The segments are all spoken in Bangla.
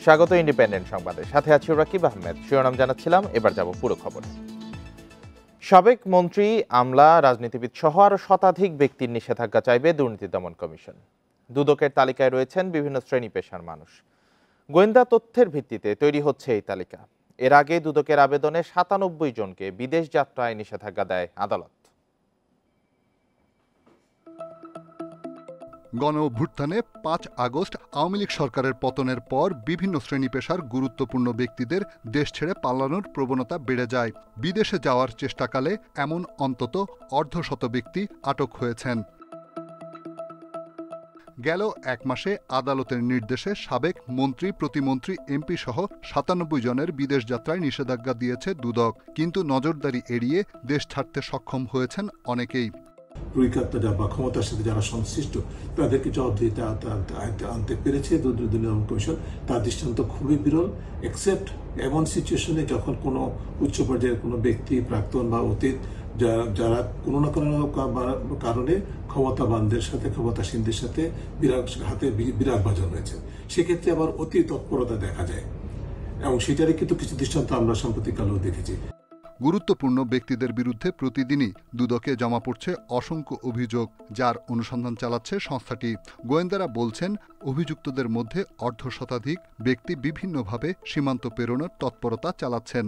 স্বাগত ইন্ডিপেন্ডেন্ট সংবাদে, সাথে আছি রাকিব আহমেদ। শিরোনাম জানাচ্ছিলাম, এবার যাব পুরো খবর। সাবেক মন্ত্রী, আমলা, রাজনীতিবিদ সহ আরো শতাধিক ব্যক্তির নিষেধাজ্ঞা চাইবে দুর্নীতি দমন কমিশন। দুদকের তালিকায় রয়েছেন বিভিন্ন শ্রেণী পেশার মানুষ। গোয়েন্দা তথ্যের ভিত্তিতে তৈরি হচ্ছে এই তালিকা। এর আগে দুদকের আবেদনে ৯৭ জনকে বিদেশ যাত্রায় নিষেধাজ্ঞা দেয় আদালত। গণ অভ্যুত্থানে ৫ আগস্ট আওয়ামী লীগ সরকারের পতনের পর বিভিন্ন শ্রেণী পেশার গুরুত্বপূর্ণ ব্যক্তিদের দেশ ছেড়ে পালানোর প্রবণতা বেড়ে যায়। বিদেশে যাওয়ার চেষ্টাকালে এমন অন্তত অর্ধশত ব্যক্তি আটক হয়েছেন। গেল ১ মাসে আদালতের নির্দেশে সাবেক মন্ত্রী, প্রতিমন্ত্রী, এমপি সহ ৯৭ জনের বিদেশ যাত্রায় নিষেধাজ্ঞা দিয়েছে দুদক। কিন্তু নজরদারি এড়িয়ে দেশ ছাড়তে সক্ষম হয়েছেন অনেকেই। রুইকাত্তারা বা ক্ষমতার সাথে যারা সংশ্লিষ্ট তাদেরকে জবাবদিহিতে আনতে পেরেছে দুর্নীতি দমন কমিশন। তার দৃষ্টান্ত খুবই বিরল, এক্সেপ্ট এমন সিচুয়েশনে যখন কোনো উচ্চ পর্যায়ের কোনো ব্যক্তি, প্রাক্তন বা অতীত যারা কোনো না কোনো কারণে ক্ষমতাবানদের সাথে, ক্ষমতাসীনদের সাথে হাতে বিরাগ বাজন হয়েছে, সেক্ষেত্রে আবার অতি তৎপরতা দেখা যায় এবং সেটারই কিন্তু কিছু দৃষ্টান্ত আমরা সাম্প্রতিককালেও দেখেছি। গুরুত্বপূর্ণ ব্যক্তিদের বিরুদ্ধে প্রতিদিনই দুদকে জমা পড়ছে অসংখ্য অভিযোগ, যার অনুসন্ধান চালাচ্ছে সংস্থাটি। গোয়েন্দারা বলছেন, অভিযুক্তদের মধ্যে অর্ধশতাধিক ব্যক্তি বিভিন্নভাবে সীমান্ত পেরোনোর তৎপরতা চালাচ্ছেন।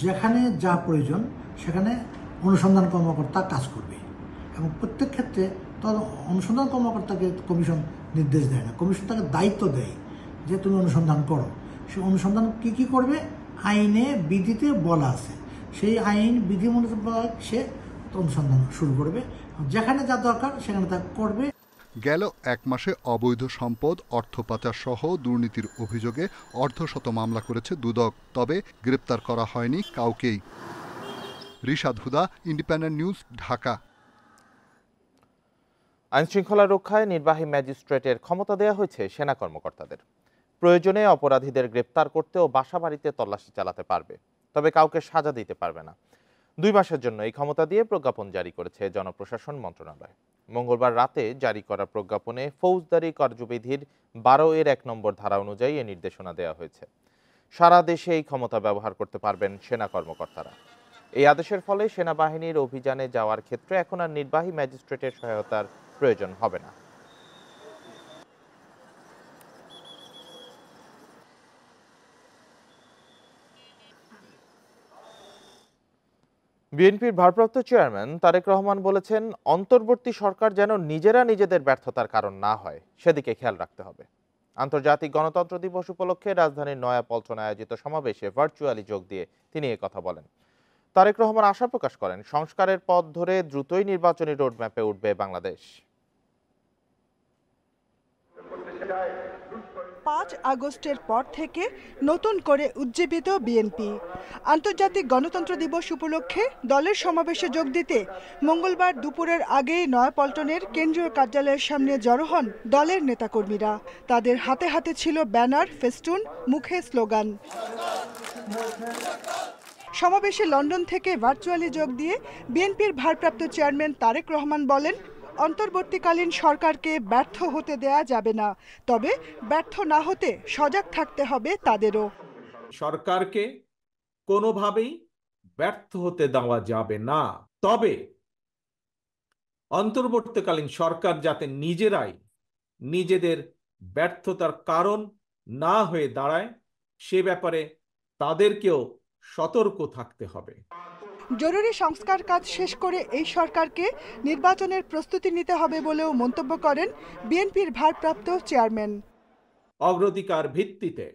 যেখানে যা প্রয়োজন সেখানে অনুসন্ধান কর্মকর্তা কাজ করবে এবং প্রত্যেক ক্ষেত্রে অনুসন্ধান কর্মকর্তাকে কমিশন নির্দেশ দেয় না, কমিশন তাকে দায়িত্ব দেয় যে তুমি অনুসন্ধান করো। সে অনুসন্ধান কি করবে আইনে বিধিতে বলা আছে, সেই আইন বিধি মোতাবেক সে অনুসন্ধান শুরু করবে, যেখানে যা দরকার সেখানে তা করবে। গেল ১ মাসে অবৈধ সম্পদ, অর্থ পাচার সহ দুর্নীতির অভিযোগে অর্ধশত মামলা করেছে দুদক, তবে গ্রেপ্তার করা হয়নি কাউকেই। রিশাদ হুদা, ইন্ডিপেন্ডেন্ট নিউজ, ঢাকা। আইনশৃঙ্খলা রক্ষায় নির্বাহী ম্যাজিস্ট্রেটের ক্ষমতা দেওয়া হয়েছে সেনা কর্মকর্তাদের। প্রয়োজনে অপরাধীদের গ্রেপ্তার করতে ও বাসাবাড়িতে তল্লাশি চালাতে পারবে, তবে কাউকে সাজা দিতে পারবে না। ২ মাসের জন্য এই ক্ষমতা দিয়ে প্রজ্ঞাপন জারি করেছে জনপ্রশাসন মন্ত্রণালয়। মঙ্গলবার রাতে জারি করা প্রজ্ঞাপনে ফৌজদারি কার্যবিধির ১২-১ নম্বর ধারা অনুযায়ী এ নির্দেশনা দেওয়া হয়েছে। সারা দেশে এই ক্ষমতা ব্যবহার করতে পারবেন সেনা কর্মকর্তারা। এই আদেশের ফলে সেনাবাহিনীর অভিযানে যাওয়ার ক্ষেত্রে এখন আর নির্বাহী ম্যাজিস্ট্রেটের সহায়তার প্রয়োজন হবে না। বিএনপির ভারপ্রাপ্ত চেয়ারম্যান তারেক রহমান বলেছেন, অন্তর্বর্তী সরকার যেন নিজেরা নিজেদের ব্যর্থতার কারণ না হয়, সেদিকে খেয়াল রাখতে হবে। আন্তর্জাতিক গণতন্ত্র দিবস উপলক্ষে রাজধানীর নয়াপল্টনে আয়োজিত সমাবেশে ভার্চুয়ালি যোগ দিয়ে তিনি কথা বলেন। তারেক রহমান আশা প্রকাশ করেন, সংস্কারের পথ ধরে দ্রুতই নির্বাচনী রোডম্যাপে উঠবে বাংলাদেশ। ৫ আগস্টের পর থেকে নতুন করে উজ্জীবিত বিএনপি। আন্তর্জাতিক গণতন্ত্র দিবস উপলক্ষে দলের সমাবেশে যোগ দিতে মঙ্গলবার দুপুরের আগেই নয়াপল্টনের কেন্দ্রীয় কার্যালয়ের সামনে জড়ো হন দলের নেতাকর্মীরা। তাদের হাতে হাতে ছিল ব্যানার, ফেস্টুন, মুখে স্লোগান। সমাবেশে লন্ডন থেকে ভার্চুয়ালি যোগ দিয়ে বিএনপির ভারপ্রাপ্ত চেয়ারম্যান তারেক রহমান বলেন, অন্তর্বর্তীকালীন সরকারকে ব্যর্থ হতে দেয়া যাবে না, তবে ব্যর্থ না হতে সজাগ থাকতে হবে তাদেরও। সরকারকে কোনোভাবেই ব্যর্থ হতে দেওয়া যাবে না, তবে অন্তর্বর্তীকালীন সরকার যাতে নিজেরাই নিজেদের ব্যর্থতার কারণ না হয়ে দাঁড়ায়, সে ব্যাপারে তাদেরকেও সতর্ক থাকতে হবে। জরুরি সংস্কার কাজ শেষ করে এই সরকারকে নির্বাচনের প্রস্তুতি নিতে হবে বলেও মন্তব্য করেন বিএনপির ভারপ্রাপ্ত চেয়ারম্যান। অগ্রাধিকার ভিত্তিতে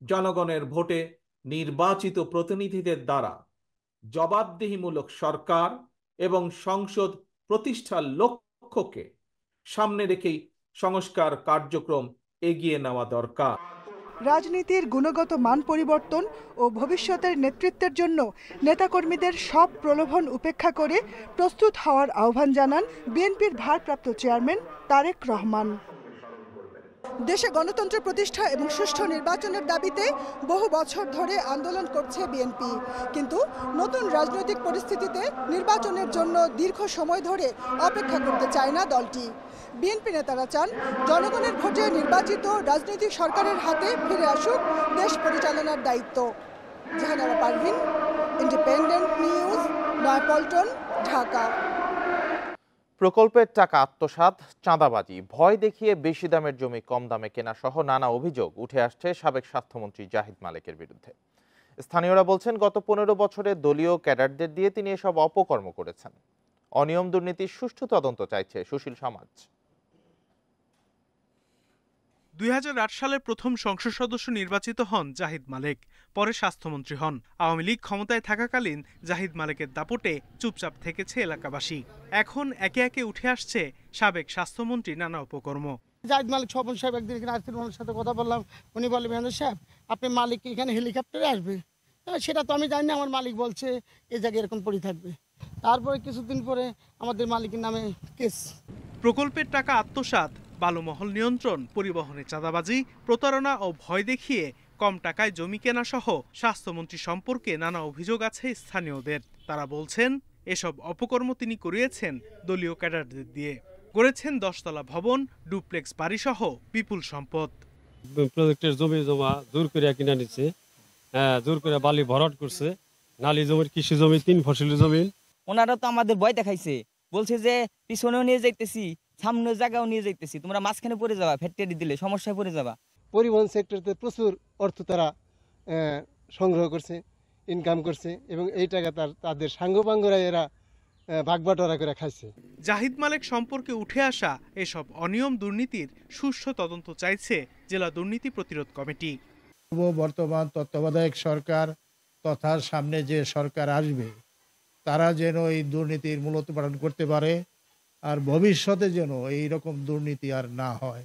জনগণের ভোটে নির্বাচিত প্রতিনিধিদের দ্বারা জবাবদিহিমূলক সরকার এবং সংসদ প্রতিষ্ঠার লক্ষ্যকে সামনে রেখেই সংস্কার কার্যক্রম এগিয়ে নেওয়া দরকার। রাজনীতির গুণগত মান পরিবর্তন ও ভবিষ্যতের নেতৃত্বের জন্য নেতাকর্মীদের সব প্রলোভন উপেক্ষা করে প্রস্তুত হওয়ার আহ্বান জানান বিএনপির ভারপ্রাপ্ত চেয়ারম্যান তারেক রহমান। দেশে গণতন্ত্র প্রতিষ্ঠা এবং সুষ্ঠু নির্বাচনের দাবিতে বহু বছর ধরে আন্দোলন করছে বিএনপি, কিন্তু নতুন রাজনৈতিক পরিস্থিতিতে নির্বাচনের জন্য দীর্ঘ সময় ধরে অপেক্ষা করতে চায় না দলটি। বিএনপি নেতারা চান জনগণের ভোটে নির্বাচিত রাজনৈতিক সরকারের হাতে ফিরে আসুক দেশ পরিচালনার দায়িত্ব। Jahanara Parvin, independent news, Nayapaltan, Dhaka. প্রকল্পের টাকা আত্মসাৎ, চাঁদাবাজি, ভয় দেখিয়ে বেশি দামের জমি কম দামে কেনা সহ নানা অভিযোগ উঠে আসছে সাবেক স্বাস্থ্যমন্ত্রী জাহিদ মালেকের বিরুদ্ধে। স্থানীয়রা বলছেন, গত 15 বছরে দলীয় ক্যাডারদের দিয়ে তিনি এসব অপকর্ম করেছেন। অনিয়ম দুর্নীতির সুষ্ঠু তদন্ত চাইছে সুশীল সমাজ। 2008 সালে প্রথম সংসদ সদস্য নির্বাচিত হন জাহিদ মালেক, পরে স্বাস্থ্যমন্ত্রী হন। আওয়ামী লীগ ক্ষমতায় থাকাকালীন জাহিদ মালেকের দাপটে চুপচাপ থেকেছে এলাকাবাসী। এখন একে একে উঠে আসছে সাবেক স্বাস্থ্যমন্ত্রী নানা অপকর্ম। জাহিদ মালিক স্বপন সাহেব একদিন এখানে আসছিল, ওনার সাথে কথা বললাম। উনি বলে, মেহন্দর সাহেব আপনি মালিক এখানে হেলিকপ্টারে আসবে। সেটা তো আমি জানি না, আমার মালিক বলছে এই জায়গায় এরকম পড়ে থাকবে। তারপরে কিছুদিন পরে আমাদের মালিকের নামে কেস। প্রকল্পের টাকা আত্মসাৎ, বালুমহল নিয়ন্ত্রণ, পরিবহনে চাঁদাবাজি, প্রতারণা ও ভয় দেখিয়ে কম টাকায় জমি কেনা সহ স্বাস্থ্যমন্ত্রী সম্পর্কে নানা অভিযোগ আছে স্থানীয়দের। তারা বলছেন, এসব অপকর্ম তিনি করিয়েছেন দলীয় ক্যাডারদের দিয়ে। গড়েছেন 10 তলা ভবন, ডুপ্লেক্স বাড়ি সহ বিপুল সম্পদ। প্রজেক্টের জমি জমা জোর করে কিনা নিচ্ছে, জোর করে বালি ভরাট করছে। নালি জমির, কৃষি জমি, 3 ফসলি জমি। ওনারা তো আমাদের ভয় দেখাইছে, বলছে যে পিছনেও নিয়ে যাইতেছি, সামনে জায়গাও নিয়ে যাইতেছি, তোমরা মাঝখানে পড়ে যাবা, ফ্যাক্টরি দিলে সমস্যায় পড়ে যাবা। পরিবহন সেক্টরতে প্রচুর অর্থ তারা সংগ্রহ করছে, ইনকাম করছে, এবং এই টাকা তাদের সাঙ্গপাঙ্গরা এরা ভাগবাটোয়ারা করে খাইছে। জাহিদ মালেক সম্পর্কে উঠে আসা এসব অনিয়ম দুর্নীতির সুষ্ঠু তদন্ত চাইছে জেলা দুর্নীতি প্রতিরোধ কমিটি। বর্তমান তত্ত্বাবধায়ক সরকার তথা সামনে যে সরকার আসবে, তারা যেন এই দুর্নীতির মূলোৎপাটন করতে পারে, আর ভবিষ্যতে যেন এই রকম দুর্নীতি আর না হয়।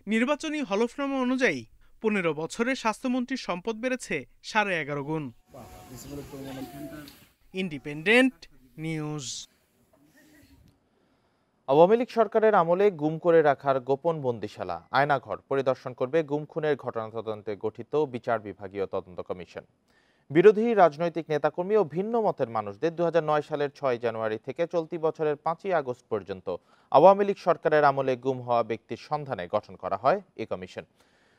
নির্বাচনী হলফনামা অনুযায়ী 15 বছরে স্বাস্থ্যমন্ত্রীর সম্পদ বেড়েছে 11.5 গুণ। Independent news. আওয়ামী লীগ সরকারের আমলে গুম করে রাখার গোপন বন্দিশালা আয়নাঘর পরিদর্শন করবে গুম খুনের ঘটনা তদন্তে গঠিত বিচার বিভাগীয় তদন্ত কমিশন। বিরোধী রাজনৈতিক নেতাকর্মী ও ভিন্ন মতের মানুষদের 2009 সালের 6 জানুয়ারি থেকে চলতি বছরের 5 আগস্ট পর্যন্ত আওয়ামী লীগ সরকারের আমলে গুম হওয়া ব্যক্তির সন্ধানে গঠন করা হয় এই কমিশন।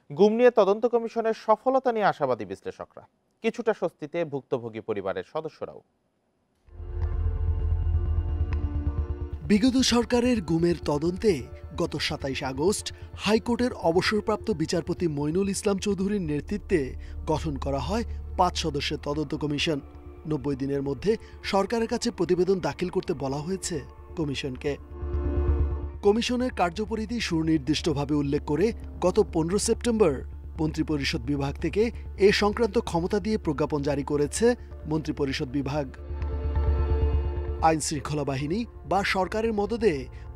গুম নিয়ে তদন্ত কমিশনের সফলতা নিয়ে আশাবাদী বিশ্লেষকরা, কিছুটা স্বস্তিতে ভুক্তভোগী পরিবারের সদস্যরাও। বিগত সরকারের গুমের তদন্তে গত 27 আগস্ট হাইকোর্টের অবসরপ্রাপ্ত বিচারপতি মইনুল ইসলাম চৌধুরীর নেতৃত্বে গঠন করা হয় 5 সদস্যের তদন্ত কমিশন। 90 দিনের মধ্যে সরকারের কাছে প্রতিবেদন দাখিল করতে বলা হয়েছে কমিশনকে। কমিশনের কার্যপরিধি সুনির্দিষ্টভাবে উল্লেখ করে গত 15 সেপ্টেম্বর মন্ত্রিপরিষদ বিভাগ থেকে এ সংক্রান্ত ক্ষমতা দিয়ে প্রজ্ঞাপন জারি করেছে মন্ত্রিপরিষদ বিভাগ। আইন শৃঙ্খলা বাহিনী বা সরকারের মদদে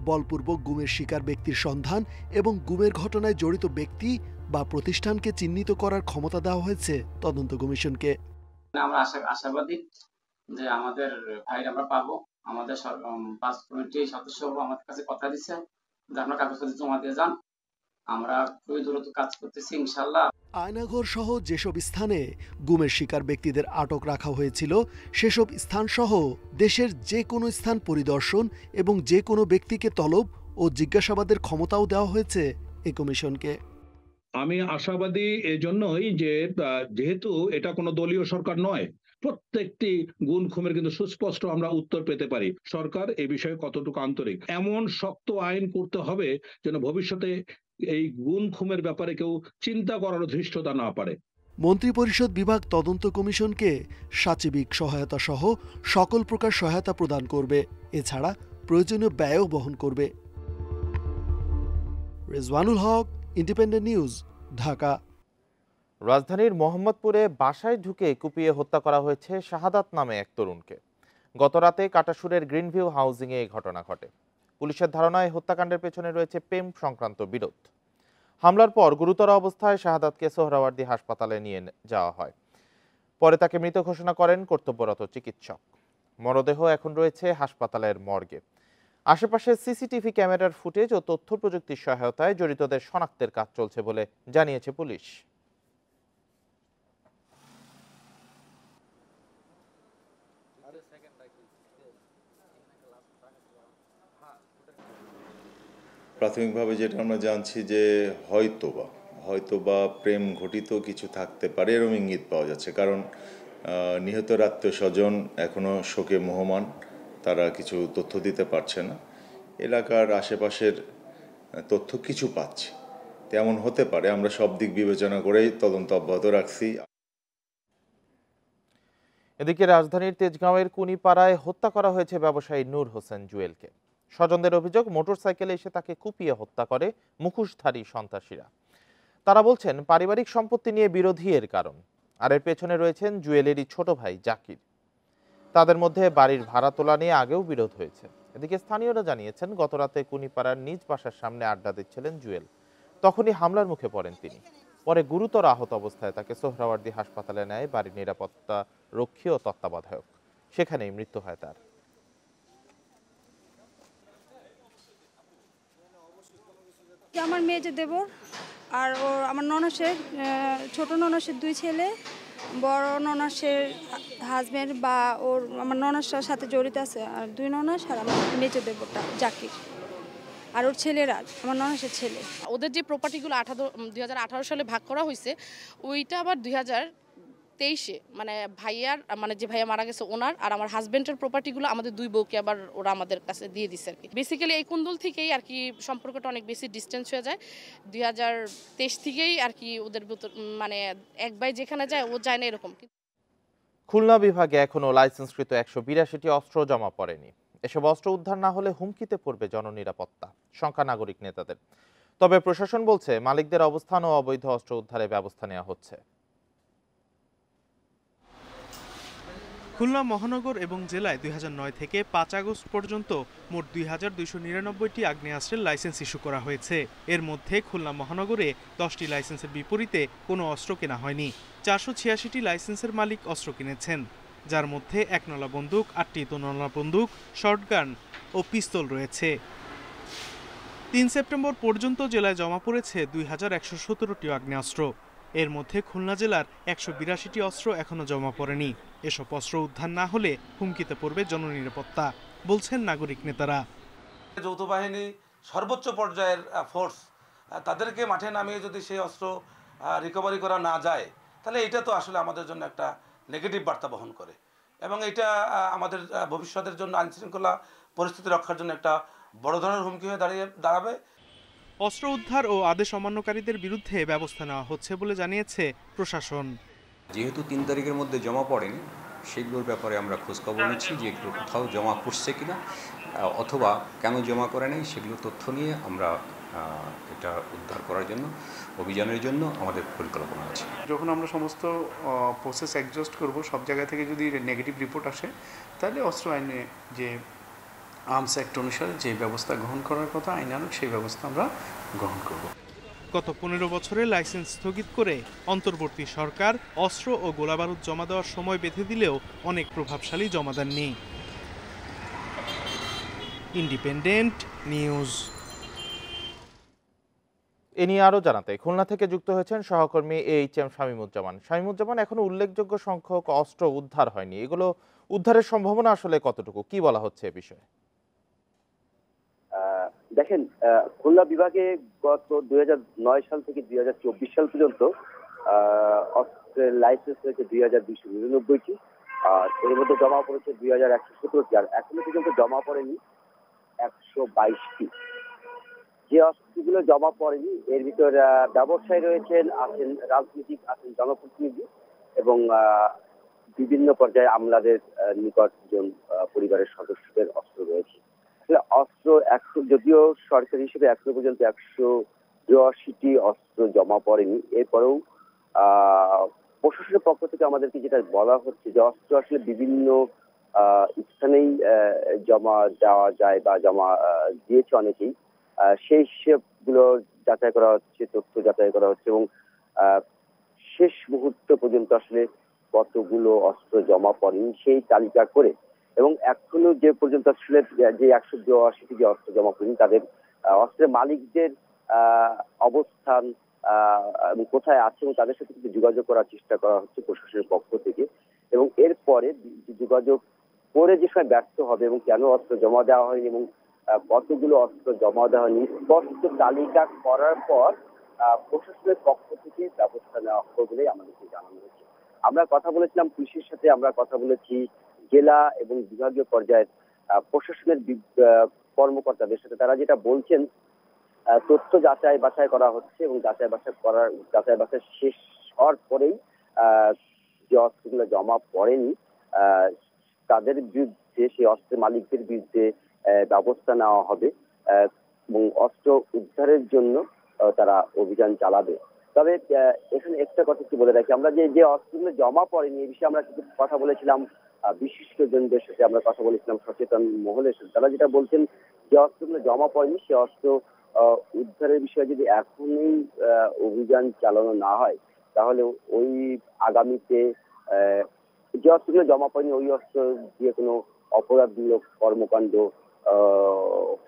বলপূর্বক গুমের শিকার ব্যক্তির সন্ধান এবং গুমের ঘটনায় জড়িত ব্যক্তি বা প্রতিষ্ঠানকে চিহ্নিত করার ক্ষমতা দেওয়া হয়েছে তদন্ত কমিশনকে। আমরা আশাবাদী যে আমাদের ফাইল আমরা পাবো। আমাদের 5 কমিটির সদস্য আমাদের কাছে কথা দিচ্ছে যে আপনারা কাগজপত্র জমা দিয়ে যান, আমরা খুবই দ্রুত কাজ করতেছি ইনশাআল্লাহ। আয়নাঘর সহ যেসব স্থানে গুমের শিকার ব্যক্তিদের আটক রাখা হয়েছিল সেসব স্থান সহ দেশের যে কোনো স্থান পরিদর্শন এবং যে কোনো ব্যক্তিকে তলব ও জিজ্ঞাসাবাদের ক্ষমতাও দেওয়া হয়েছে এই কমিশনকে। আমি আশাবাদী এজন্যই যে যেহেতু এটা কোনো দলীয় সরকার নয়, প্রত্যেকটি গুম খুনের কিন্তু সুস্পষ্ট আমরা উত্তর পেতে পারি সরকার এ বিষয়ে কতটুকু আন্তরিক। এমন শক্ত আইন করতে হবে যেন ভবিষ্যতে এই গুম খুনের ব্যাপারে কেউ চিন্তা করার ধৃষ্টতা না পারে। মন্ত্রিপরিষদ বিভাগ তদন্ত কমিশনকে সাচিবিক সহায়তা সহ সকল প্রকার সহায়তা প্রদান করবে, এছাড়া প্রয়োজনীয় ব্যয়ও বহন করবে। রেজওয়ানুল হক, ইন্ডিপেন্ডেন্ট নিউজ, ঢাকা। রাজধানীর মোহাম্মদপুরে বাসায় ঢুকে কুপিয়ে হত্যা করা হয়েছে শাহাদাত নামে এক তরুণকে। গতরাতে কাটাসুরের গ্রিনভিউ হাউজিংয়ে এই ঘটনা ঘটে। পুলিশের ধারণায় হত্যাকাণ্ডের পেছনে রয়েছে প্রেম সংক্রান্ত বিরোধ। হামলার পর গুরুতর অবস্থায় শাহাদাতকে সোহরাওয়ার্দী হাসপাতালে নিয়ে যাওয়া হয়। পরে তাকে মৃত ঘোষণা করেন কর্তব্যরত চিকিৎসক। মরদেহ এখন রয়েছে হাসপাতালের মর্গে। আশেপাশে সিসিটিভি ক্যামেরার ফুটেজ ও তথ্য প্রযুক্তির সহায়তায় জড়িতদের শনাক্তের কাজ চলছে বলে জানিয়েছে পুলিশ। প্রাথমিকভাবে যেটা আমরা জানছি যে হয়তোবা প্রেম ঘটিত কিছু থাকতে পারে, এরকম ইঙ্গিত পাওয়া যাচ্ছে। কারণ নিহতের আত্মীয় স্বজন এখনো শোকে মোহমান, তারা কিছু তথ্য দিতে পারছে না। এলাকার আশেপাশের তথ্য কিছু পাচ্ছে, তেমন হতে পারে। আমরা সব দিক বিবেচনা করেই তদন্ত অব্যাহত রাখছি। এদিকে রাজধানীর তেজগাঁওয়ের কুনিপাড়ায় হত্যা করা হয়েছে ব্যবসায়ী নূর হোসেন জুয়েলকে। স্বজনদের অভিযোগ, মোটরসাইকেলে এসে তাকে কুপিয়ে হত্যা করে মুখোশধারী সন্ত্রাসীরা। তারা বলছেন পারিবারিক সম্পত্তি নিয়ে বিরোধী এর কারণ, আর এর পেছনে রয়েছেন জুয়েলেরই ছোট ভাই জাকির। তাদের মধ্যে বাড়ির ভাড়া তোলা নিয়ে আগেও বিরোধ হয়েছে। এদিকে স্থানীয়রা জানিয়েছেন গতরাতে কুনিপাড়ার নিজ বাসার সামনে আড্ডা দিচ্ছিলেন জুয়েল, তখনই হামলার মুখে পড়েন তিনি। পরে গুরুতর আহত অবস্থায় তাকে সোহরাওয়ার্দী হাসপাতালে নেয় বাড়ির নিরাপত্তা রক্ষী ও তত্ত্বাবধায়ক, সেখানেই মৃত্যু হয় তার। আমার মেয়ে যে দেবর আর ও আমার ননসের ছোট ননসের 2 ছেলে, বড় ননসের হাজবেন্ড বা ওর আমার ননসের সাথে জড়িত আছে, আর 2 ননস আর আমার মেয়ে দেবরটা জাকির আর ওর ছেলেরা আমার ননসের ছেলে। ওদের যে প্রপার্টিগুলো 2018 সালে ভাগ করা হয়েছে, ওইটা আবার 2023-এ মানে যে ভাইয়া মারা গেছে ওনার আর আমার হাজবেন্ডের প্রপার্টিগুলো আমাদের 2 বউকে আবার ওরা আমাদের কাছে দিয়ে দিচ্ছে আর কি। বেসিক্যালি এই কুন্দুল থেকেই আর কি সম্পর্কটা অনেক বেশি ডিস্টেন্স হয়ে যায়। 2023 থেকেই আর কি ওদের মানে এক ভাই যেখানে যায় ও যায় না এরকম। খুলনা বিভাগে এখনো লাইসেন্সকৃত 182টি অস্ত্র জমা পড়েনি। এসব অস্ত্র উদ্ধার না হলে হুমকিতে পড়বে জননিরাপত্তা, শঙ্কা নাগরিক নেতাদের। তবে প্রশাসন বলছে মালিকদের অবস্থান ও অবৈধ অস্ত্র উদ্ধারে ব্যবস্থা নেওয়া হচ্ছে। খুলনা মহানগর এবং জেলায় 2009 থেকে 5 আগস্ট পর্যন্ত মোট 2299টি আগ্নেয়াস্ত্রের লাইসেন্স ইস্যু করা হয়েছে। এর মধ্যে খুলনা মহানগরে 10টি লাইসেন্সের বিপরীতে কোনো অস্ত্র কেনা হয়নি। 486টি লাইসেন্সের মালিক অস্ত্র কিনেছেন, যার মধ্যে 1 নলা বন্দুক, 8টি 2 নলা বন্দুক, শর্টগান ও পিস্তল রয়েছে। 3 সেপ্টেম্বর পর্যন্ত জেলায় জমা পড়েছে 2117টি আগ্নেয়াস্ত্র। এর মধ্যে খুলনা জেলার 182টি অস্ত্র এখনো জমা পড়েনি। এসব অস্ত্র উদ্ধার না হলে হুমকিতে পড়বে জননিরাপত্তা, বলছেন নাগরিক নেতারা। যৌথ বাহিনী সর্বোচ্চ পর্যায়ের ফোর্স, তাদেরকে মাঠে নামিয়ে যদি সেই অস্ত্র রিকভারি করা না যায়, তাহলে এটা তো আসলে আমাদের জন্য একটা নেগেটিভ বার্তা বহন করে এবং এটা আমাদের ভবিষ্যতের জন্য আইনশৃঙ্খলা পরিস্থিতি রক্ষার জন্য একটা বড় ধরনের হুমকি হয়ে দাঁড়াবে। অস্ত্র উদ্ধার ও আদেশ অমান্যকারীদের বিরুদ্ধে ব্যবস্থা নেওয়া হচ্ছে বলে জানিয়েছে প্রশাসন। যেহেতু 3 তারিখের মধ্যে জমা পড়েনি, সেগুলোর ব্যাপারে আমরা খোঁজখবর নিচ্ছি যে এগুলো কোথাও জমা পড়ছে কিনা অথবা কেন জমা করে নেই, সেগুলো তথ্য নিয়ে আমরা এটা উদ্ধার করার জন্য অভিযানের জন্য আমাদের পরিকল্পনা আছে। যখন আমরা সমস্ত প্রসেস এক্সজস্ট করব, সব জায়গা থেকে যদি নেগেটিভ রিপোর্ট আসে, তাহলে অস্ত্র আইনে যে আর্মস অ্যাক্ট অনুসারে যে ব্যবস্থা গ্রহণ করার কথা আইনানুগ, সেই ব্যবস্থা আমরা গ্রহণ করব। গত 15 বছরে লাইসেন্স স্থগিত করে অন্তর্বর্তী সরকার অস্ত্র ও গোলাবারুদ জমা দেওয়ার সময় বেঁধে দিলেও অনেক প্রভাবশালী জমা দেননি। Independent news. এ নিয়ে আরো জানাতে খুলনা থেকে যুক্ত হয়েছেন সহকর্মী এইচএম শামীমুজ্জামান। শামীমুজ্জামান, এখনো উল্লেখযোগ্য সংখ্যক অস্ত্র উদ্ধার হয়নি, এগুলো উদ্ধারের সম্ভাবনা আসলে কতটুকু, কি বলা হচ্ছে এ বিষয়ে? দেখেন, খুলনা বিভাগে গত 2009 সাল থেকে 2024 সাল পর্যন্ত অস্ত্রের লাইসেন্স হয়েছে 2299টি, আর এর মধ্যে জমা পড়েছে 2117টি, আর এখনো পর্যন্ত জমা পড়েনি 122টি। যে অস্ত্রগুলো জমা পড়েনি এর ভিতর ব্যবসায়ী রয়েছেন, আছেন রাজনীতিক, আছেন জনপ্রতিনিধি এবং বিভিন্ন পর্যায়ে আমলাদের নিকটজন পরিবারের সদস্যদের অস্ত্র রয়েছে। অস্ত্র যদিও সরকারি হিসেবে এখনো পর্যন্ত 182টি অস্ত্র জমা পড়েনি, এরপরেও প্রশাসনের পক্ষ থেকে আমাদেরকে যেটা বলা হচ্ছে যে অস্ত্র আসলে বিভিন্ন স্থানেই জমা দেওয়া যায় বা জমা দিয়েছে অনেকেই, সেই হিসেবগুলো যাচাই করা হচ্ছে, তথ্য যাচাই করা হচ্ছে এবং শেষ মুহূর্ত পর্যন্ত আসলে কতগুলো অস্ত্র জমা পড়েনি সেই তালিকা করে এবং এখনো যে পর্যন্ত আসলে যে 182টি যে অস্ত্র জমা পড়েনি তাদের অস্ত্রের মালিকদের অবস্থান এবং কোথায় আছে এবং তাদের সাথে কিন্তু যোগাযোগ করার চেষ্টা করা হচ্ছে প্রশাসনের পক্ষ থেকে। এবং এরপরে যোগাযোগ করে যে সময় ব্যর্থ হবে এবং কেন অস্ত্র জমা দেওয়া হয়নি এবং কতগুলো অস্ত্র জমা দেওয়া হয়নি স্পষ্ট তালিকা করার পর প্রশাসনের পক্ষ থেকে ব্যবস্থা নেওয়া হবে বলে আমাদেরকে জানানো হয়েছে। আমরা কথা বলেছিলাম পুলিশের সাথে, আমরা কথা বলেছি জেলা এবং বিভাগীয় পর্যায়ের প্রশাসনের কর্মকর্তাদের সাথে। তারা যেটা বলছেন, তথ্য যাচাই বাছাই করা হচ্ছে এবং যাচাই বাছাই শেষ হওয়ার পরেই যে অস্ত্রগুলো জমা পড়েনি তাদের বিরুদ্ধে, সেই অস্ত্রের মালিকদের বিরুদ্ধে ব্যবস্থা নেওয়া হবে এবং অস্ত্র উদ্ধারের জন্য তারা অভিযান চালাবে। তবে এখানে একটা কথা কি বলে রাখি, আমরা যে অস্ত্রগুলো জমা পড়েনি এই বিষয়ে আমরা কিছু কথা বলেছিলাম বিশিষ্টজনদের সাথে, আমরা কথা বলেছিলাম সচেতন মহলের সাথে। তারা যেটা বলছেন, যে অস্ত্রগুলো জমা পড়েনি সে অস্ত্র উদ্ধারের বিষয়ে যদি এখনই অভিযান চালানো না হয় তাহলে ওই আগামীতে যে অস্ত্রগুলো জমা পড়েনি ওই অস্ত্র দিয়ে কোনো অপরাধমূলক কর্মকাণ্ড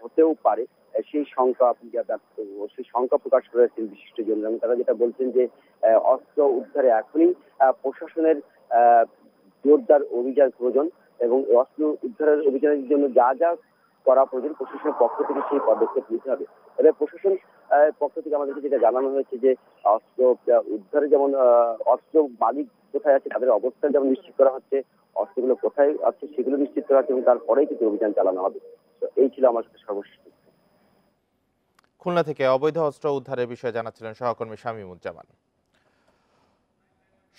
হতেও পারে, সেই শঙ্কা প্রকাশ করেছেন বিশিষ্টজন। এবং তারা যেটা বলছেন যে অস্ত্র উদ্ধারে এখনই প্রশাসনের জোরদার অভিযান প্রয়োজন এবং অস্ত্র উদ্ধারের অভিযানের জন্য যা যা করা প্রয়োজন প্রশাসনের পক্ষ থেকে সেই পদক্ষেপ নিতে হবে। তবে প্রশাসন পক্ষ থেকে আমাদেরকে যেটা জানানো হয়েছে যে অস্ত্র উদ্ধারে যেমন অস্ত্র মালিক কোথায় আছে তাদের অবস্থান যেমন নিশ্চিত করা হচ্ছে, অস্ত্রগুলো কোথায় আছে সেগুলো নিশ্চিত করা হচ্ছে এবং তারপরেই কিন্তু অভিযান চালানো হবে। তো এই ছিল আমার সাথে সর্বশেষ। খুলনা থেকে অবৈধ অস্ত্র উদ্ধারের বিষয়ে জানাচ্ছিলেন সহকর্মী শামীমুজ্জামান।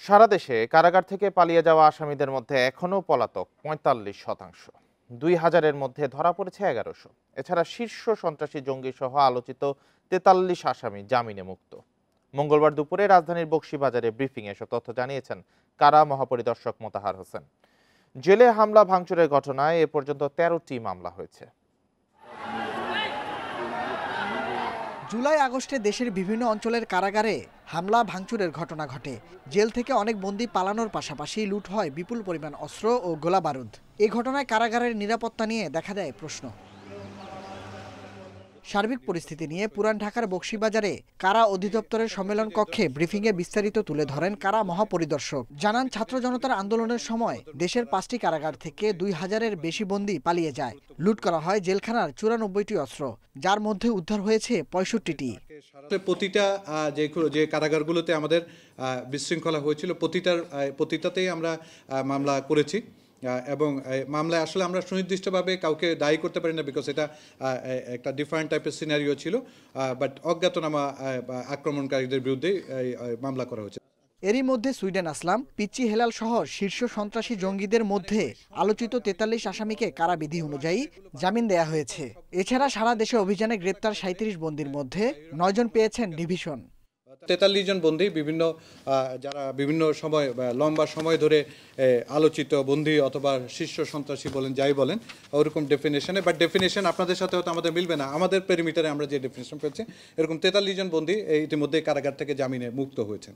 সারা দেশে কারাগার থেকে পালিয়ে যাওয়া আসামিদের মধ্যে এখনও পলাতক ৪৫%। ২,০০০-এর মধ্যে ধরা পড়েছে ১১০০। এছাড়া শীর্ষ সন্ত্রাসী জঙ্গি সহ আলোচিত ৪৩ আসামি জামিনে মুক্ত। মঙ্গলবার দুপুরে রাজধানীর বকশীবাজারে ব্রিফিং এসব তথ্য জানিয়েছেন কারা মহাপরিদর্শক মোতাহার হোসেন। জেলে হামলা ভাঙচুরের ঘটনায় এ পর্যন্ত ১৩টি মামলা হয়েছে। জুলাই আগস্টে দেশের বিভিন্ন অঞ্চলের কারাগারে হামলা ভাঙচুরের ঘটনা ঘটে। জেল থেকে অনেক বন্দী পালানোর পাশাপাশি লুট হয় বিপুল পরিমাণ অস্ত্র ও গোলা বারুদ। এই ঘটনায় কারাগারের নিরাপত্তা নিয়ে দেখা দেয় প্রশ্ন। সার্বিক পরিস্থিতি নিয়ে পুরান ঢাকার বকশীবাজারে কারা অধিদপ্তরের সম্মেলন কক্ষে ব্রিফিংয়ে বিস্তারিত তুলে ধরেন কারা মহাপরিদর্শক। জানান, ছাত্র জনতার আন্দোলনের সময় দেশের ৫টি কারাগার থেকে ২,০০০-এর বেশি বন্দী পালিয়ে যায়। লুট করা হয় জেলখানার ৯৪টি অস্ত্র, যার মধ্যে উদ্ধার হয়েছে ৬৫টি। প্রতিটা যে কারাগারগুলোতে আমাদের বিশৃঙ্খলা হয়েছিল প্রতিটাতেই আমরা মামলা করেছি এবং মামলায় আসলে আমরা সুনির্দিষ্টভাবে কাউকে দায়ী করতে পারি না, বিকজ এটা একটা ডিফারেন্ট টাইপের সিনারিও ছিল, বাট অজ্ঞাতনামা আক্রমণকারীদের বিরুদ্ধে মামলা করা হয়েছে। এরই মধ্যে সুইডেন আসলাম, পিচ্চি হেলাল সহ শীর্ষ সন্ত্রাসী জঙ্গিদের মধ্যে আলোচিত ৪৩ আসামিকে কারাবিধি অনুযায়ী জামিন দেয়া হয়েছে। এছাড়া সারা দেশে অভিযানে গ্রেপ্তার ৩৭ বন্দীর মধ্যে ৯ জন পেয়েছেন ডিভিশন। ৪৩ জন বন্দী যারা বিভিন্ন সময় লম্বা সময় ধরে আলোচিত বন্দী অথবা শীর্ষ সন্ত্রাসী বলেন, যাই বলেন ওরকম ডেফিনেশনে, বাট ডেফিনেশন আপনাদের সাথে হয়তো আমাদের মিলবে না। আমাদের পেরিমিটারে আমরা যে ডেফিনেশন পেয়েছি এরকম ৪৩ জন বন্দী ইতিমধ্যে কারাগার থেকে জামিনে মুক্ত হয়েছেন।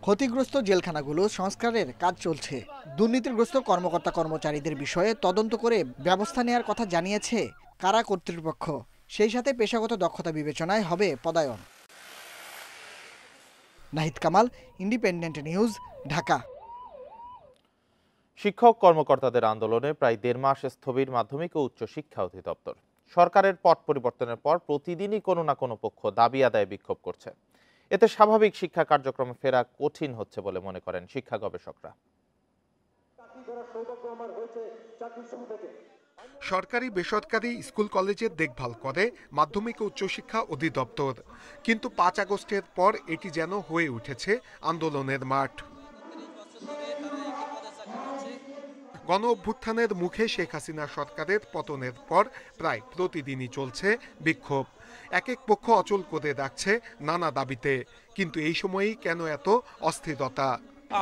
ক্ষতিগ্রস্ত জেলখানাগুলো সংস্কারের কাজ চলছে। দুর্নীতিগ্রস্ত কর্মকর্তা কর্মচারীদের বিষয়ে তদন্ত করে ব্যবস্থা নেওয়ার কথা জানিয়েছে কারা কর্তৃপক্ষ। সেই সাথে পেশাগত দক্ষতা বিবেচনায় হবে পদায়ন। Nahid Kamal, independent news, Dhaka. শিক্ষক কর্মকর্তাদের আন্দোলনে প্রায় ১.৫ মাস স্থবির মাধ্যমিক ও উচ্চ শিক্ষা অধিদপ্তর। সরকারের পট পরিবর্তনের পর প্রতিদিনই কোনো না কোনো পক্ষ দাবি আদায়ে বিক্ষোভ করছে। এতে স্বাভাবিক শিক্ষা কার্যক্রমে ফেরা কঠিন হচ্ছে বলে মনে করেন শিক্ষা গবেষকরা। সরকারি বেসরকারি স্কুল কলেজের দেখভাল করে মাধ্যমিক ও উচ্চশিক্ষা অধিদপ্তর, কিন্তু ৫ আগস্টের পর এটি যেন হয়ে উঠেছে আন্দোলনের মাঠ। গণ অভ্যুত্থানের মুখে শেখ হাসিনা সরকারের পতনের পর প্রায় প্রতিদিনই চলছে বিক্ষোভ। এক এক পক্ষ অচল করে রাখছে নানা দাবিতে, কিন্তু এই সময়েই কেন এত অস্থিরতা?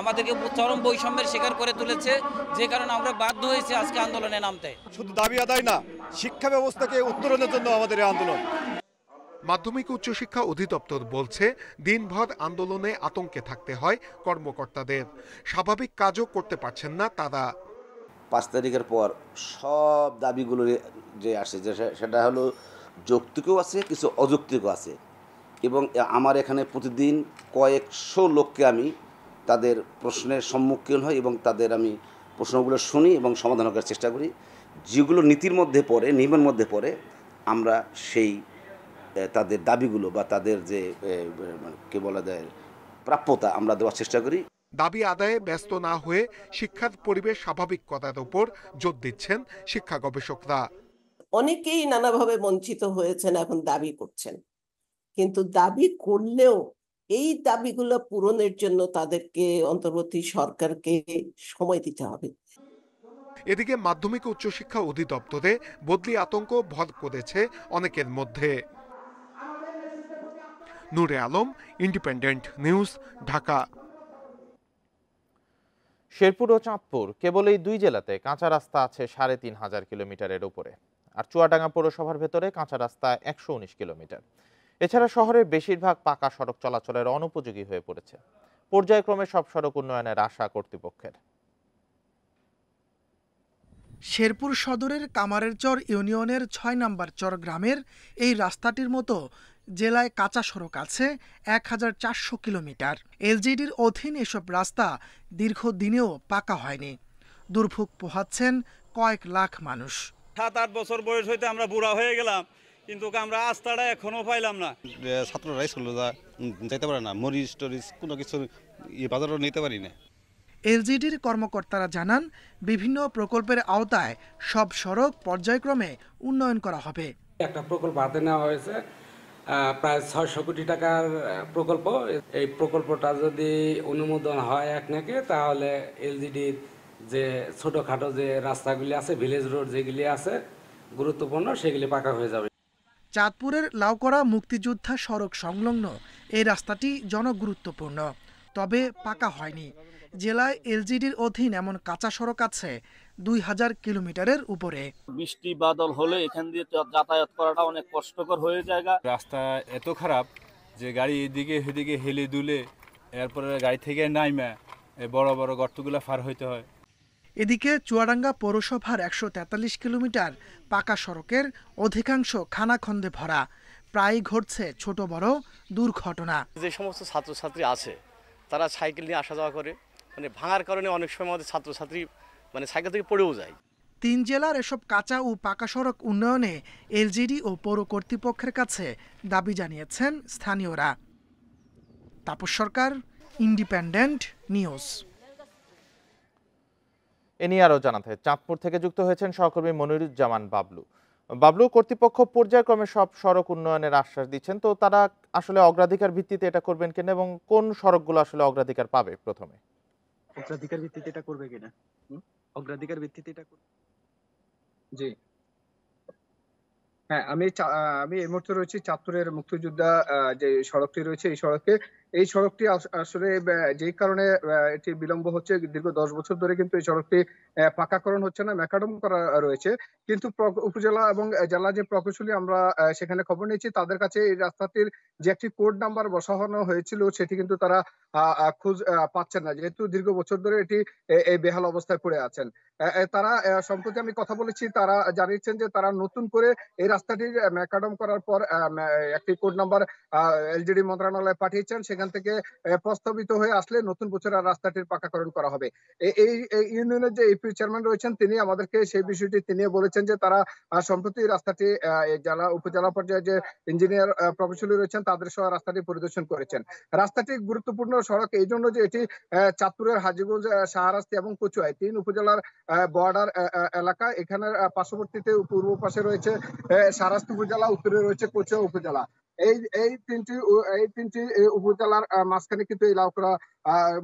আমাদেরকে চরম বৈষম্যের শিকার করে তুলেছে, যে কারণে আমরা বাধ্য হয়েছি আজকে আন্দোলনে নামতে। শুধু দাবি আদায় না, শিক্ষা ব্যবস্থাকে উত্তরণের জন্য আমাদের এই আন্দোলন। মাধ্যমিক উচ্চশিক্ষা অধিদপ্তর বলছে দিনভর আন্দোলনে আতঙ্কে থাকতে হয় কর্মকর্তাদের, স্বাভাবিক কাজও করতে পারছেন না তারা। 5 তারিখের পর সব দাবিগুলো যে আসে যে সেটা হলো যৌক্তিকও আছে, কিছু অযৌক্তিকও আছে, এবং আমার এখানে প্রতিদিন কয়েকশো লোককে আমি তাদের প্রশ্নের সম্মুখীন হই এবং তাদের আমি প্রশ্নগুলো শুনি এবং সমাধান করার চেষ্টা করি। যেগুলো নীতির মধ্যে পড়ে, নিয়মের মধ্যে পড়ে, আমরা সেই তাদের দাবিগুলো বা তাদের যে কে বলা যায় প্রাপ্যতা আমরা দেওয়ার চেষ্টা করি। দাবি আদায়ে ব্যস্ত না হয়ে শিক্ষার পরিবেশ স্বাভাবিক করার উপর জোর দিচ্ছেন শিক্ষা গবেষকরা। অনেকেই নানাভাবে বঞ্চিত হয়েছেন, এখন দাবি করছেন, কিন্তু দাবি করলেও এই দাবিগুলো পূরণের জন্য তাদেরকে অন্তর্বর্তী সরকারকে সময় দিতে হবে। এদিকে মাধ্যমিক উচ্চশিক্ষা অধিদপ্তরে বদলি আতঙ্ক ভর করেছে অনেকের মধ্যে। নূরে আলম, ইন্ডিপেন্ডেন্ট নিউজ, ঢাকা। শেরপুর ও চাঁদপুর কেবল এই দুই জেলাতে কাঁচা রাস্তা আছে ৩,৫০০ কিলোমিটারের উপরে, আর চুয়াডাঙ্গা পৌরসভার ভেতরে কাঁচা রাস্তা ১১৯ কিলোমিটার। এছাড়া শহরের বেশিরভাগ পাকা সড়ক চলাচলের অনুপযোগী হয়ে পড়েছে। পর্যায়ক্রমে সব সড়ক উন্নয়নের আশা কর্তৃপক্ষের। শেরপুর সদরের কামারের চর ইউনিয়নের ৬ নম্বর চর গ্রামের এই রাস্তাটির মতো জেলায় কাঁচা সড়ক আছে ১,৪০০ কিলোমিটার। এলজিডির অধীন এসব রাস্তা দীর্ঘদিনেও পাকা হয়নি। দুর্ভোগ পোহাচ্ছেন কয়েক লাখ মানুষ। ৭-৮ বছর বয়স হইতে আমরা বুড়া হয়ে গেলাম, কিন্তু আমরা রাস্তাটা এখনো পাইলাম না। ছাত্ররা স্কুলে যাইতে পারে না, মরিচ টরিচ কোনো কিছু বাজারও নিতে পারি না। এলজিডির কর্মকর্তারা জানান, বিভিন্ন প্রকল্পের আওতায় সব সড়ক পর্যায়ক্রমে উন্নয়ন করা হবে। একটা প্রকল্প হাতে নেওয়া হয়েছে, প্রায় ৬০০ কোটি টাকার প্রকল্প। এই প্রকল্পটা যদি অনুমোদন হয় একনাকে, তাহলে এলজিডির যে ছোটখাটো যে রাস্তাগুলি আছে, ভিলেজ রোড যেগুলি আছে গুরুত্বপূর্ণ, সেগুলি পাকা হয়ে যাবে। চাঁদপুরের লাউকড়া মুক্তিযোদ্ধা সড়ক সংলগ্ন এই রাস্তাটি জনগুরুত্বপূর্ণ, তবে পাকা হয়নি। জেলায় এলজিডির অধীন এমন কাঁচা সড়ক আছে ২,০০০ কিলোমিটারের উপরে। বৃষ্টি বাদল হলে এখান দিয়ে যাতায়াত করাটা অনেক কষ্টকর হয়ে যায়। রাস্তা এত খারাপ যে গাড়ি এদিকে সেদিকে হেলে দুলে, এরপরে গাড়ি থেকে নাইমা বড় বড় গর্তগুলো পার হইতে হয়। এদিকে চুয়াডাঙ্গা পৌরসভার ১৪৩ কিলোমিটার পাকা সড়কের অধিকাংশ খানাখন্দে ভরা, প্রায়ই ঘটছে ছোট বড় দুর্ঘটনা। যে সমস্ত ছাত্রছাত্রী আছে তারা সাইকেল নিয়ে আসা যাওয়া করে, মানে ভাঙার কারণে অনেক সময় আমাদের ছাত্রছাত্রী সাইকেল থেকে পড়েও যায়। ৩ জেলার এসব কাঁচা ও পাকা সড়ক উন্নয়নে এলজিডি ও পৌর কর্তৃপক্ষের কাছে দাবি জানিয়েছেন স্থানীয়রা। তাপস সরকার, ইন্ডিপেন্ডেন্ট নিউজ। এ নিয়ে আরও জানাতে চাঁদপুর থেকে যুক্ত হয়েছেন সহকর্মী মনিরুজ্জামান বাবলু। বাবলু, কর্তৃপক্ষ পর্যায়ক্রমে সব সড়ক উন্নয়নের আশ্বাস দিচ্ছেন, তো তারা আসলে অগ্রাধিকার ভিত্তিতে এটা করবেন কিনা এবং কোন সড়কগুলো আসলে অগ্রাধিকার পাবে? প্রথমে অগ্রাধিকার ভিত্তিতে এটা করবে কিনা, অগ্রাধিকার ভিত্তিতে এটা জি হ্যাঁ, আমি এই মুহূর্তে রয়েছি চাঁদপুরের মুক্তিযোদ্ধা যে সড়কটি রয়েছে, এই সড়কটি আসলে যেই কারণে এটি বিলম্ব হচ্ছে, দীর্ঘ ১০ বছর ধরে কিন্তু এই সড়কটি পাকাকরণ হচ্ছে না, ম্যাকাডম করা রয়েছে। কিন্তু উপজেলা এবং জেলা যে প্রকৌশলী আমরা সেখানে খবর নিয়েছি, তাদের কাছে এই রাস্তাটির যে একটি কোড নাম্বার বসানো হয়েছিল সেটি কিন্তু তারা খোঁজ পাচ্ছেন না, যেহেতু দীর্ঘ বছর ধরে এটি এই বেহাল অবস্থায় পড়ে আছেন। তারা সম্প্রতি আমি কথা বলেছি, তারা জানিয়েছেন যে তারা নতুন করে এই রাস্তাটির ম্যাকাডম করার পর একটি কোড নাম্বার এলজিডি মন্ত্রণালয়ে পাঠিয়েছেন, সেখান থেকে প্রস্তাবিত হয়ে আসলে নতুন বছর রাস্তাটির পাকাকরণ করা হবে। এই ইউনিয়নের যে এপি চেয়ারম্যান রয়েছেন তিনি আমাদেরকে সেই বিষয়টি তিনি বলেছেন যে তারা সম্প্রতি রাস্তাটি জেলা উপজেলা পর্যায়ে যে ইঞ্জিনিয়ার প্রকৌশলী রয়েছেন তাদের সহ রাস্তাটি পরিদর্শন করেছেন। রাস্তাটি গুরুত্বপূর্ণ সড়ক এই জন্য যে এটি চাঁদপুরের হাজীগঞ্জ, শাহরাস্তি এবং কচুয়ায় ৩ উপজেলার বর্ডার এলাকা। এখানের পার্শ্ববর্তীতে পূর্ব পাশে রয়েছে শাহরাস্তি উপজেলা, উত্তরে রয়েছে কচুয়া উপজেলা। এই তিনটি উপজেলার মাঝখানে কিন্তু এই লাউকড়া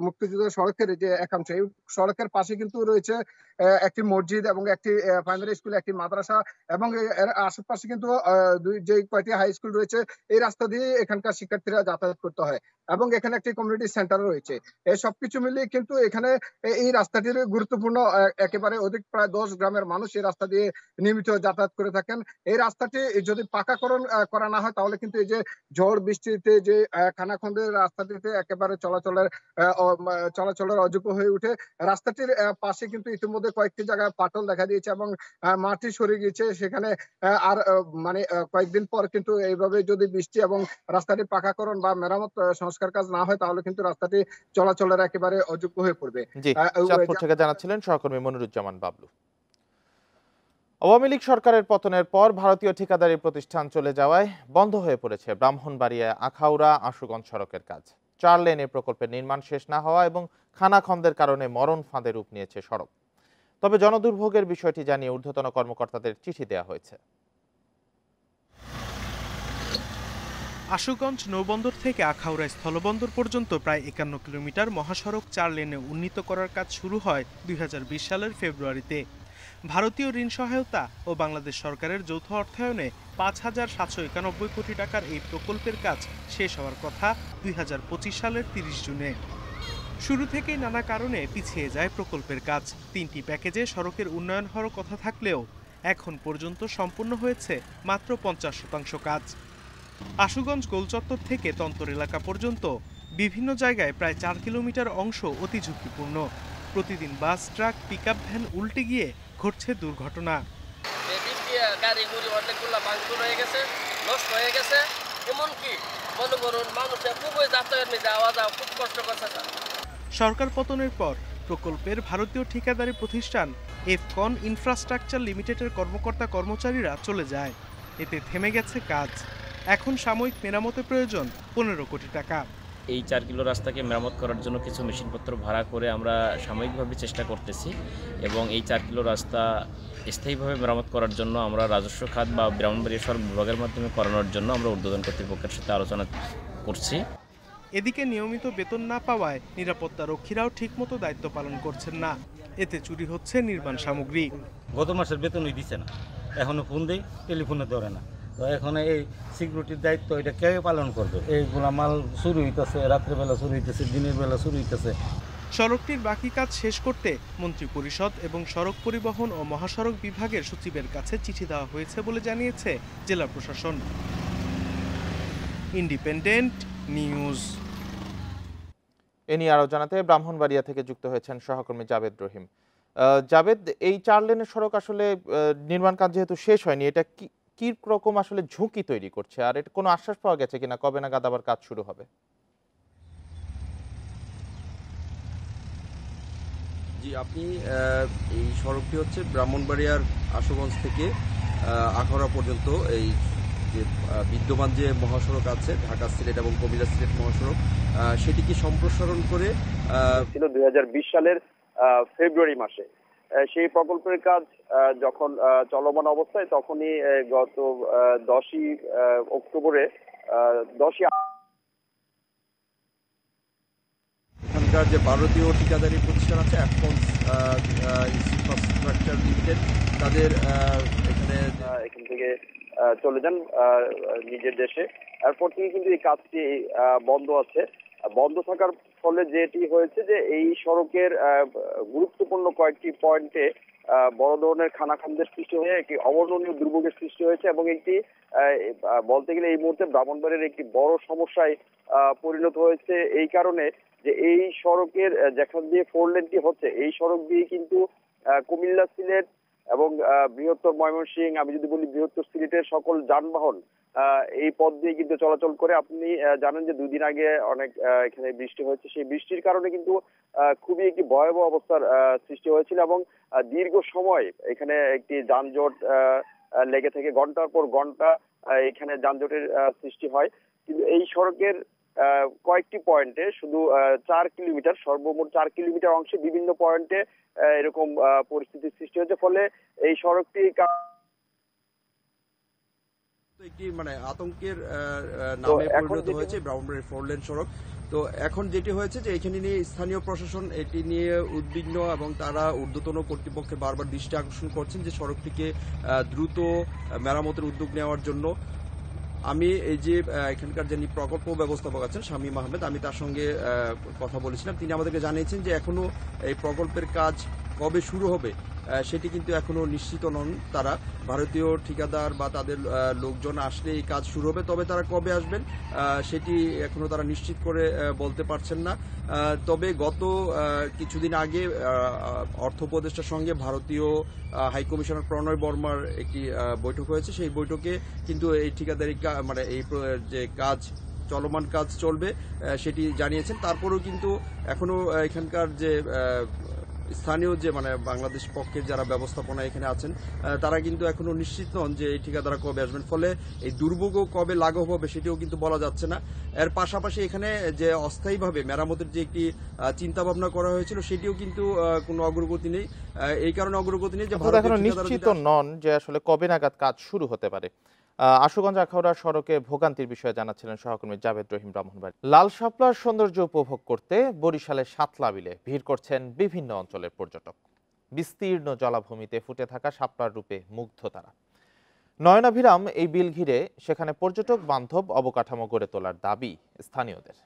মুক্তিযুদ্ধ সড়কের যে একাংশ, এই সড়কের পাশে কিন্তু রয়েছে একটি মসজিদ এবং একটি প্রাইমারি স্কুল, একটি মাদ্রাসা, এবং এর আশেপাশে কিন্তু যে কয়টি হাই স্কুল রয়েছে। এই রাস্তা দিয়ে এখানকার শিক্ষার্থীরা যাতায়াত করতে হয়। এবং এখানে একটি কমিউনিটি সেন্টার রয়েছে। এই সবকিছু মিলিয়ে কিন্তু এখানে এই রাস্তাটির গুরুত্বপূর্ণ একেবারে অধিক প্রায় 10 গ্রামের মানুষ এই রাস্তা দিয়ে নিয়মিত যাতায়াত করে থাকেন। এই রাস্তাটি যদি পাকাকরণ করা না হয় তাহলে কিন্তু এই যে ঝড় বৃষ্টিতে যে খানাখন্দের রাস্তাটিতে একেবারে চলাচলের অযোগ্য হয়ে উঠে। রাস্তাটির পাশে কিন্তু ইতিমধ্যে কয়েকটি জায়গায় ফাটল দেখা দিয়েছে এবং মাটি সরে গিয়েছে। সেখানে আর মানে কয়েকদিন পর কিন্তু এইভাবে যদি বৃষ্টি এবং রাস্তাটি পাকাকরণ বা মেরামত সংস্কার কাজ না হয় তাহলে কিন্তু রাস্তাটি চলাচলের একেবারে অযোগ্য হয়ে পড়বে। চাঁদপুর থেকে জানাচ্ছিলেন সহকর্মী মনিরুজ্জামান বাবলু। আওয়ামী লীগ সরকারের পতনের পর ভারতীয় ঠিকাদারি প্রতিষ্ঠান চলে যাওয়ায় বন্ধ হয়ে পড়েছে ব্রাহ্মণবাড়িয়া আখাউড়া আশুগঞ্জ সড়কের কাজ। 4 লেনের প্রকল্পের নির্মাণ শেষ না হওয়া এবং খানাখন্দের কারণে মরণ ফাঁদে রূপ নিয়েছে সড়ক। তবে জনদুর্ভোগের বিষয়টি জানিয়ে ঊর্ধ্বতন কর্মকর্তাদের চিঠি দেওয়া হয়েছে। আশুগঞ্জ নৌবন্দর থেকে আখাউড়া স্থলবন্দর পর্যন্ত প্রায় 51 কিলোমিটার মহাসড়ক 4 লেনে উন্নীত করার কাজ শুরু হয় 2020 সালের ফেব্রুয়ারিতে। ভারতীয় ঋণ সহায়তা ও বাংলাদেশ সরকারের যৌথ অর্থায়নে 5,791 কোটি টাকার এই প্রকল্পের কাজ শেষ হওয়ার কথা 2025 সালের 30 জুনে। শুরু থেকেই নানা কারণে পিছিয়ে যায় প্রকল্পের কাজ। 3টি প্যাকেজে সড়কের উন্নয়ন হওয়ার কথা থাকলেও এখন পর্যন্ত সম্পূর্ণ হয়েছে মাত্র 50% কাজ। আশুগঞ্জ গোলচত্বর থেকে তন্তর এলাকা পর্যন্ত বিভিন্ন জায়গায় প্রায় 4 কিলোমিটার অংশ অতি ঝুঁকিপূর্ণ। প্রতিদিন বাস, ট্রাক, পিকআপ ভ্যান উল্টে গিয়ে ঘটছে দুর্ঘটনা। গাড়িগুলি অনেকগুলো ভাঙচুর হয়ে গেছে, নষ্ট হয়ে গেছে। এমনকি মনে করুন মানুষের খুবই যাতায়াত নিতে যাওয়া খুব কষ্ট করছে। সরকার পতনের পর প্রকল্পের ভারতীয় ঠিকাদারি প্রতিষ্ঠান এফকন ইনফ্রাস্ট্রাকচার লিমিটেডের কর্মকর্তা কর্মচারীরা চলে যায়। এতে থেমে গেছে কাজ। এখন সাময়িক মেরামতে প্রয়োজন 15 কোটি টাকা। এই 4 কিলো রাস্তাকে মেরামত করার জন্য কিছু মেশিনপত্র ভাড়া করে আমরা সাময়িকভাবে চেষ্টা করতেছি এবং এই 4 কিলো রাস্তা স্থায়ীভাবে মেরামত করার জন্য আমরা রাজস্ব খাত বা ব্রাহ্মণবাড়িয়া সড়ক বিভাগের মাধ্যমে করানোর জন্য আমরা ঊর্ধ্বতন কর্তৃপক্ষের সাথে আলোচনা করছি। এদিকে নিয়মিত বেতন না পাওয়ায় নিরাপত্তা রক্ষীরাও ঠিকমতো দায়িত্ব পালন করছেন না। এতে চুরি হচ্ছে নির্মাণ সামগ্রী। গত মাসের বেতনই দিচ্ছে না, এখনো ফোন দেই, টেলিফোনে ধরে না। তো এখন এই সিকিউরিটির দায়িত্ব এটা কে পালন করবে? এইগুলা মাল চুরি হইতেছে, রাত্রেবেলা চুরি হইতেছে, দিনের বেলা চুরি হইতেছে। সড়কটির বাকি কাজ শেষ করতে মন্ত্রিপরিষদ এবং সড়ক পরিবহন ও মহাসড়ক বিভাগের সচিবের কাছে চিঠি দেওয়া হয়েছে বলে জানিয়েছে জেলা প্রশাসন। Independent news. এ নিয়ে আরো জানাতে ব্রাহ্মণবাড়িয়া থেকে যুক্ত হয়েছেন সহকর্মী জাবেদ রহিম। জাবেদ, এই 4 লেনের সড়ক আসলে নির্মাণ কাজ যেহেতু শেষ হয়নি, এটা কি রকম আসলে ঝুঁকি তৈরি করছে, আর এটা কোনো আশ্বাস পাওয়া গেছে কিনা কবে নাগাদ আবার কাজ শুরু হবে? জি, আপনি এই সড়কটি হচ্ছে ব্রাহ্মণবাড়িয়ার আশুগঞ্জ থেকে আখাউড়া পর্যন্ত এই যে বিদ্যমান যে মহাসড়ক আছে ঢাকা সিলেট এবং কুমিল্লা সিলেট মহাসড়ক, সেটিকে সম্প্রসারণ করে ছিল 2020 সালের ফেব্রুয়ারি মাসে। সেই প্রকল্পের কাজ যখন চলমান অবস্থায় তখনই গত 10ই অক্টোবরে এখানকার যে ভারতীয় ঠিকাদারি প্রতিষ্ঠান আছে এফকন ইনফ্রাস্ট্রাকচার লিমিটেড, তাদের এখান থেকে চলে যান নিজের দেশে। এরপর থেকে কিন্তু এই কাজটি বন্ধ আছে। বন্ধ থাকার ফলে যেটি হয়েছে যে এই সড়কের গুরুত্বপূর্ণ কয়েকটি পয়েন্টে বড় ধরনের খানাখন্দের সৃষ্টি হয়ে একটি অবর্ণনীয় দুর্ভোগের সৃষ্টি হয়েছে এবং একটি বলতে গেলে এই মুহূর্তে ব্রাহ্মণবাড়িয়ার একটি বড় সমস্যায় পরিণত হয়েছে। এই কারণে যে এই সড়কের যেখান দিয়ে 4 লেনটি হচ্ছে এই সড়ক দিয়ে কিন্তু কুমিল্লা সিলেট এবং বৃহত্তর ময়মনসিংহ, আমি যদি বলি বৃহত্তর সিলেটের সকল যানবাহন এই পথ দিয়ে কিন্তু চলাচল করে। আপনি জানেন যে 2 দিন আগে অনেক এখানে বৃষ্টি হয়েছে, সেই বৃষ্টির কারণে কিন্তু খুবই একটি ভয়াবহ অবস্থার সৃষ্টি হয়েছিল এবং দীর্ঘ সময় এখানে একটি যানজট লেগে থেকে ঘন্টার পর ঘন্টা এখানে যানজটের সৃষ্টি হয়। কিন্তু এই সড়কের কয়েকটি পয়েন্টে শুধু 4 কিলোমিটার, সর্বমোট 4 কিলোমিটার অংশে বিভিন্ন পয়েন্টে এরকম পরিস্থিতির সৃষ্টি হয়েছে। ফলে এই সড়কটি একটি আতঙ্কের নামে পরিণত হয়েছে ব্রাহ্মণবাড়িয়ার 4 লেন সড়ক। তো এখন যেটি হয়েছে যে এখানে নিয়ে স্থানীয় প্রশাসন এটি নিয়ে উদ্বিগ্ন এবং তারা ঊর্ধ্বতন কর্তৃপক্ষের বারবার দৃষ্টি আকর্ষণ করছেন যে সড়কটিকে দ্রুত মেরামতের উদ্যোগ নেওয়ার জন্য। আমি এই যে এখানকার যিনি প্রকল্প ব্যবস্থাপক আছেন শামীম আহমেদ, আমি তার সঙ্গে কথা বলেছিলাম। তিনি আমাদেরকে জানিয়েছেন যে এখনো এই প্রকল্পের কাজ কবে শুরু হবে সেটি কিন্তু এখনো নিশ্চিত নন তারা। ভারতীয় ঠিকাদার বা তাদের লোকজন আসলে এই কাজ শুরু হবে, তবে তারা কবে আসবেন সেটি এখনো তারা নিশ্চিত করে বলতে পারছেন না। তবে গত কিছুদিন আগে অর্থ উপদেষ্টার সঙ্গে ভারতীয় হাই কমিশনার প্রণয় বর্মার একটি বৈঠক হয়েছে। সেই বৈঠকে কিন্তু এই ঠিকাদারি মানে এই যে কাজ চলমান কাজ চলবে সেটি জানিয়েছেন। তারপরেও কিন্তু এখনো এখানকার যে স্থানীয় যে মানে বাংলাদেশ পক্ষের যারা ব্যবস্থাপনা এখানে আছেন তারা কিন্তু এখনো নিশ্চিত নন যে এই ঠিকাদাররা কবে আসবেন। ফলে এই দুর্ভোগও কবে লাঘব হবে সেটিও কিন্তু বলা যাচ্ছে না। এর পাশাপাশি এখানে যে অস্থায়ীভাবে মেরামতের যে একটি চিন্তা ভাবনা করা হয়েছিল সেটিও কিন্তু কোনো অগ্রগতি নেই। এই কারণে অগ্রগতি নেই যে এখনো নিশ্চিত নন যে আসলে কবে নাগাদ কাজ শুরু হতে পারে। আশুগঞ্জ আখাউড়া সড়কে ভোগান্তির বিষয়ে জানাচ্ছিলেন সহকর্মী জাভেদ রহিম ব্রাহ্মণবাড়ি। লাল শাপলার সৌন্দর্য উপভোগ করতে বরিশালের সাতলা বিলে ভিড় করছেন বিভিন্ন অঞ্চলের পর্যটক। বিস্তীর্ণ জলাভূমিতে ফুটে থাকা শাপলার রূপে মুগ্ধ তারা। নয়নাভিরাম এই বিল ঘিরে সেখানে পর্যটক বান্ধব অবকাঠামো গড়ে তোলার দাবি স্থানীয়দের।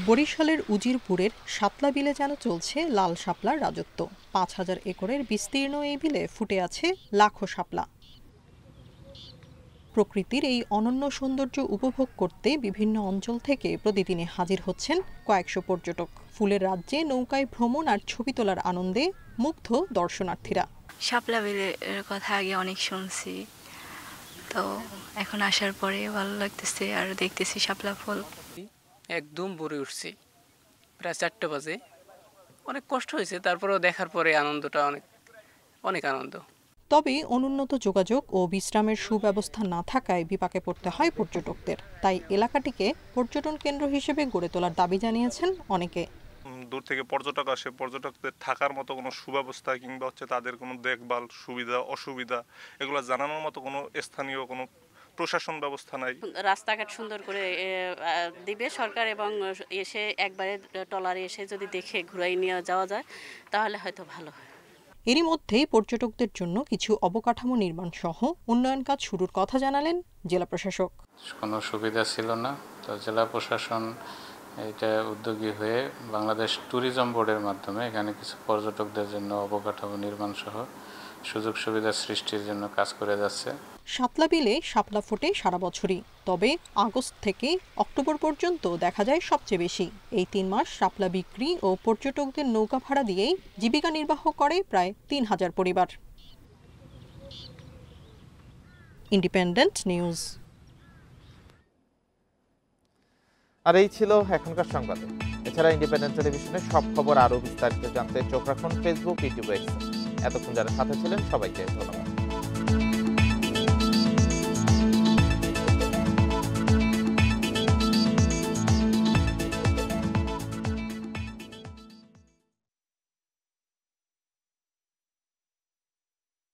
বরিশালের উজিরপুরের শাপলা বিলে যেন চলছে লাল শাপলার রাজত্ব। ৫,০০০ একরের বিস্তীর্ণ এই বিলে ফুটে আছে লাখো শাপলা। প্রকৃতির এই অনন্য সৌন্দর্য উপভোগ করতে বিভিন্ন অঞ্চল থেকে প্রতিদিনে হাজির হচ্ছেন কয়েকশো পর্যটক। ফুলের রাজ্যে নৌকায় ভ্রমণ আর ছবি তোলার আনন্দে মুগ্ধ দর্শনার্থীরা। শাপলা বিলের কথা আগে অনেক শুনছি, তো এখন আসার পরে ভালো লাগতেছে আর দেখতেছি শাপলা ফুল। একদম ভরে উঠছি প্রায় ৪টা বাজে। অনেক কষ্ট হয়েছে, তারপরেও দেখার পরে আনন্দটা অনেক আনন্দ। তবে অনুন্নত যোগাযোগ ও বিশ্রামের সুব্যবস্থা না থাকায় বিপাকে পড়তে হয় পর্যটকদের। তাই এলাকাটিকে পর্যটন কেন্দ্র হিসেবে গড়ে তোলার দাবি জানিয়েছেন অনেকে। দূর থেকে পর্যটক আসে, পর্যটকদের থাকার মতো কোনো সুব্যবস্থা কিংবা তাদের কোনো দেখভাল সুবিধা অসুবিধা এগুলো জানানোর মতো কোনো স্থানীয় কোনো প্রশাসন ব্যবস্থা নাই। রাস্তাঘাট সুন্দর করে দিবে সরকার, এবং এসে একবারে ট্রলারে এসে যদি দেখে ঘুরাই নিয়ে যাওয়া যায় তাহলে হয়তো ভালো হয়। এরই মধ্যেই পর্যটকদের জন্য কিছু অবকাঠামো নির্মাণ সহ উন্নয়ন কাজ শুরুর কথা জানালেন জেলা প্রশাসক। কোনো সুবিধা ছিল না, তো জেলা প্রশাসন এটা উদ্যোগী হয়ে বাংলাদেশ ট্যুরিজম বোর্ডের মাধ্যমে এখানে কিছু পর্যটকদের জন্য অবকাঠামো নির্মাণ সহ সুযোগ সুবিধা সৃষ্টির জন্য কাজ করে যাচ্ছে। শাপলা বিলে শাপলা ফোটে সারা বছরই, তবে আগস্ট থেকে অক্টোবর পর্যন্ত দেখা যায় সবচেয়ে বেশি। এই ৩ মাস শাপলা বিক্রি ও পর্যটকদের নৌকা ভাড়া দিয়েই জীবিকা নির্বাহ করে প্রায় ৩,০০০ পরিবার। Independent news. আর এই ছিল এখনকার সংবাদ। এছাড়া ইন্ডিপেন্ডেন্ট টেলিভিশনের সব খবর আরও বিস্তারিত জানতে চোখ রাখুন ফেসবুক, ইউটিউব, এতক্ষণ যারা সাথে ছিলেন সবাইকে ধন্যবাদ।